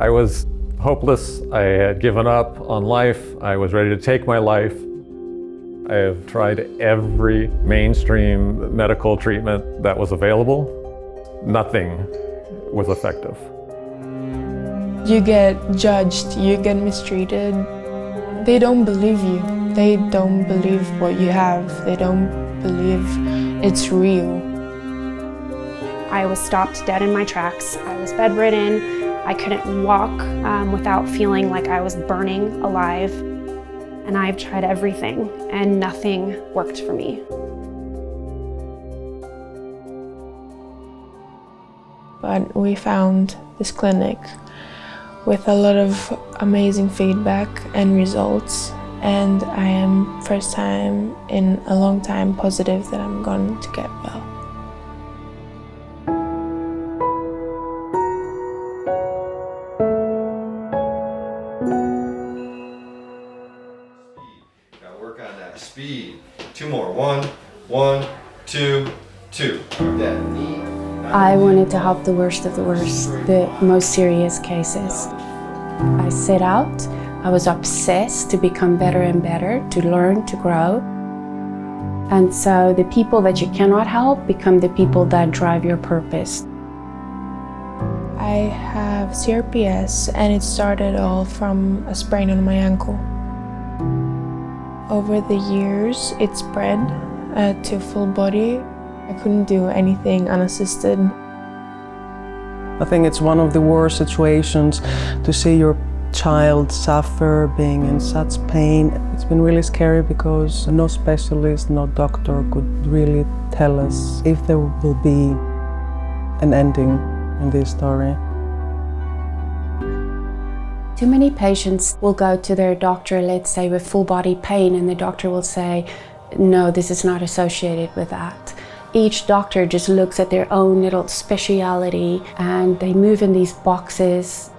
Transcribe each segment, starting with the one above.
I was hopeless. I had given up on life. I was ready to take my life. I have tried every mainstream medical treatment that was available. Nothing was effective. You get judged, you get mistreated. They don't believe you. They don't believe what you have. They don't believe it's real. I was stopped dead in my tracks. I was bedridden. I couldn't walk without feeling like I was burning alive. And I've tried everything, and nothing worked for me. But we found this clinic with a lot of amazing feedback and results, and I am first time in a long time positive that I'm going to get well. Gotta work on that speed. 2 more. 1, 1, 2, 2. That knee. I wanted to help the worst of the worst, the most serious cases. I set out, I was obsessed to become better and better, to learn, to grow. And so the people that you cannot help become the people that drive your purpose. I have CRPS, and it started all from a sprain on my ankle. Over the years, it spread to full body. I couldn't do anything unassisted. I think it's one of the worst situations to see your child suffer, being in such pain. It's been really scary because no specialist, no doctor could really tell us if there will be an ending in this story. Too many patients will go to their doctor, let's say with full body pain, and the doctor will say, no, this is not associated with that. Each doctor just looks at their own little speciality and they move in these boxes.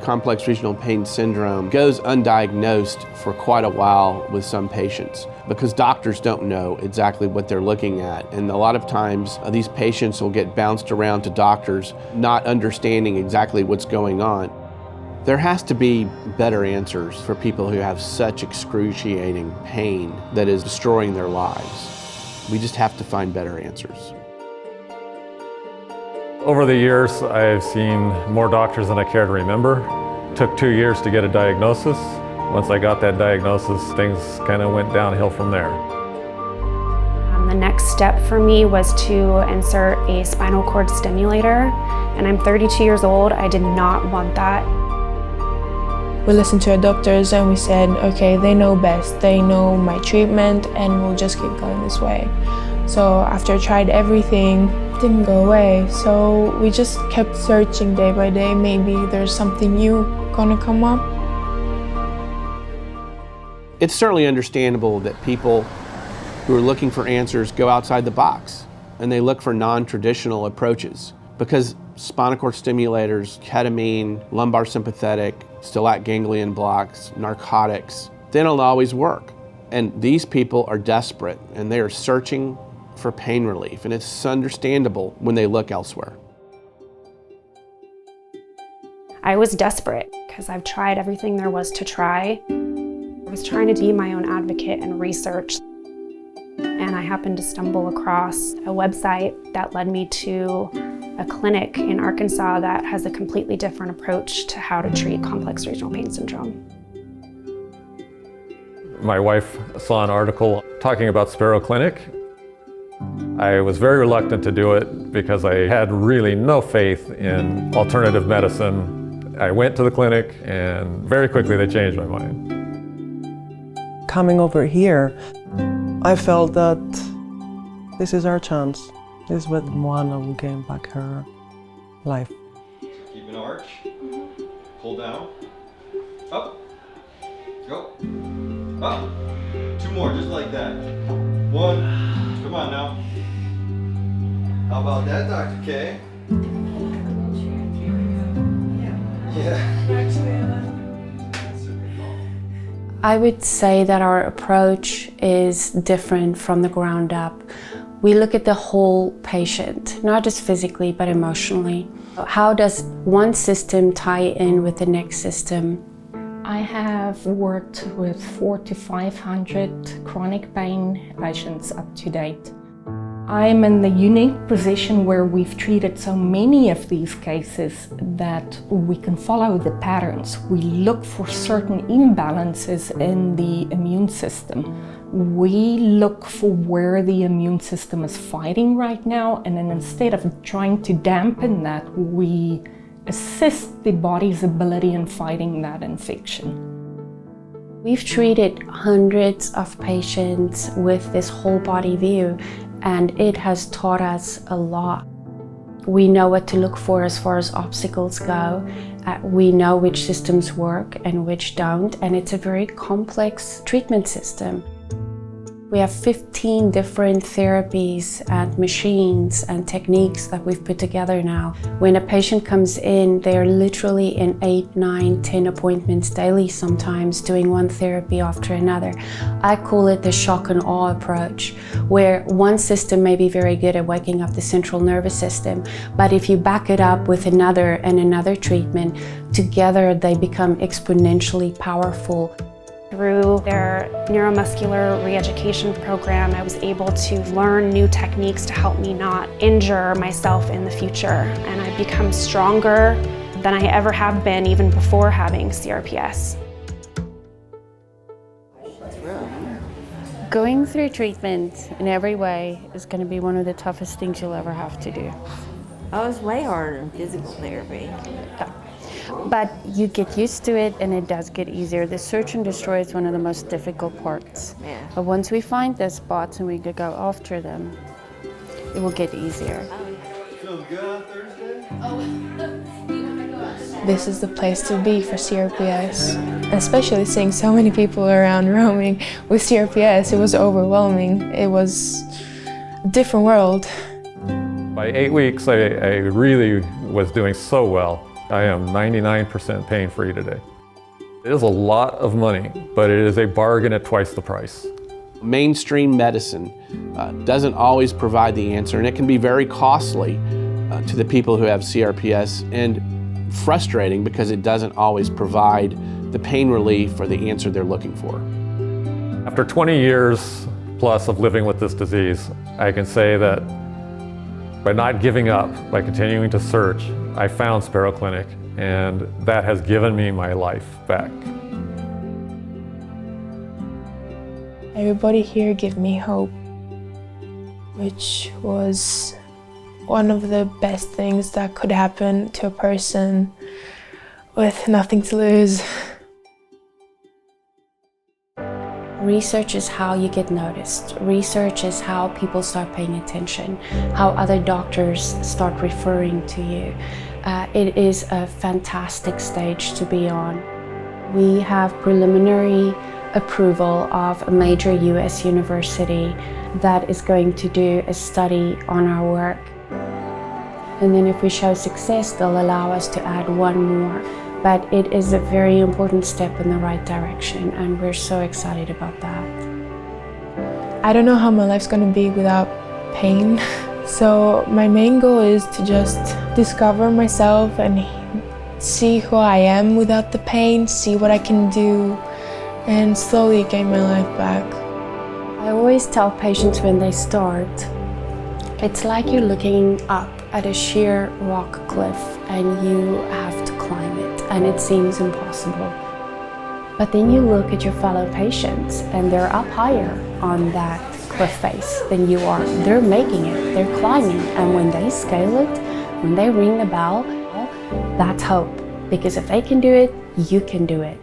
Complex regional pain syndrome goes undiagnosed for quite a while with some patients because doctors don't know exactly what they're looking at. And a lot of times these patients will get bounced around to doctors not understanding exactly what's going on. There has to be better answers for people who have such excruciating pain that is destroying their lives. We just have to find better answers. Over the years, I've seen more doctors than I care to remember. It took 2 years to get a diagnosis. Once I got that diagnosis, things kind of went downhill from there. The next step for me was to insert a spinal cord stimulator, and I'm 32 years old. I did not want that. We listened to our doctors and we said, okay, they know best. They know my treatment, and we'll just keep going this way. So after I tried everything, it didn't go away. So we just kept searching day by day. Maybe there's something new gonna come up. It's certainly understandable that people who are looking for answers go outside the box and they look for non-traditional approaches because spinal cord stimulators, ketamine, lumbar sympathetic, stellate ganglion blocks, narcotics, they don't always work. And these people are desperate and they are searching for pain relief, and it's understandable when they look elsewhere. I was desperate because I've tried everything there was to try. I was trying to be my own advocate and research. And I happened to stumble across a website that led me to a clinic in Arkansas that has a completely different approach to how to treat complex regional pain syndrome. My wife saw an article talking about Spero Clinic. I was very reluctant to do it because I had really no faith in alternative medicine. I went to the clinic and very quickly they changed my mind. Coming over here, I felt that this is our chance. This is what Moana will gain back her life. Keep an arch. Pull down. Up. Go. Up. 2 more, just like that. 1. Come on now. How about that, Dr. K? Yeah. I would say that our approach is different from the ground up. We look at the whole patient, not just physically, but emotionally. How does one system tie in with the next system? I have worked with 400 to 500 chronic pain patients up to date. I'm in the unique position where we've treated so many of these cases that we can follow the patterns. We look for certain imbalances in the immune system. We look for where the immune system is fighting right now, and then instead of trying to dampen that, we assist the body's ability in fighting that infection. We've treated hundreds of patients with this whole body view, and it has taught us a lot. We know what to look for as far as obstacles go. We know which systems work and which don't, and it's a very complex treatment system. We have 15 different therapies and machines and techniques that we've put together now. When a patient comes in, they're literally in 8, 9, 10 appointments daily sometimes, doing one therapy after another. I call it the shock and awe approach, where one system may be very good at waking up the central nervous system, but if you back it up with another and another treatment, together they become exponentially powerful. Through their neuromuscular re-education program, I was able to learn new techniques to help me not injure myself in the future. And I've become stronger than I ever have been, even before having CRPS. Going through treatment in every way is going to be one of the toughest things you'll ever have to do. Oh, it's way harder than physical therapy. But you get used to it, and it does get easier. The search and destroy is one of the most difficult parts. Yeah. But once we find the spots and we could go after them, it will get easier. Feels good on Thursday? This is the place to be for CRPS. Especially seeing so many people around roaming with CRPS, it was overwhelming. It was a different world. By 8 weeks, I really was doing so well. I am 99% pain-free today. It is a lot of money, but it is a bargain at twice the price. Mainstream medicine doesn't always provide the answer, and it can be very costly to the people who have CRPS, and frustrating because it doesn't always provide the pain relief or the answer they're looking for. After 20 years plus of living with this disease, I can say that by not giving up, by continuing to search, I found Spero Clinic, and that has given me my life back. Everybody here gave me hope, which was one of the best things that could happen to a person with nothing to lose. Research is how you get noticed. Research is how people start paying attention, how other doctors start referring to you. It is a fantastic stage to be on. We have preliminary approval of a major US university that is going to do a study on our work. And then if we show success, they'll allow us to add one more. But it is a very important step in the right direction, and we're so excited about that. I don't know how my life's gonna be without pain. So my main goal is to just discover myself and see who I am without the pain, see what I can do, and slowly gain my life back. I always tell patients when they start, it's like you're looking up at a sheer rock cliff and you have to climb it, and it seems impossible. But then you look at your fellow patients and they're up higher on that cliff face than you are. They're making it, they're climbing, and when they scale it, when they ring the bell, that's hope. Because if they can do it, you can do it.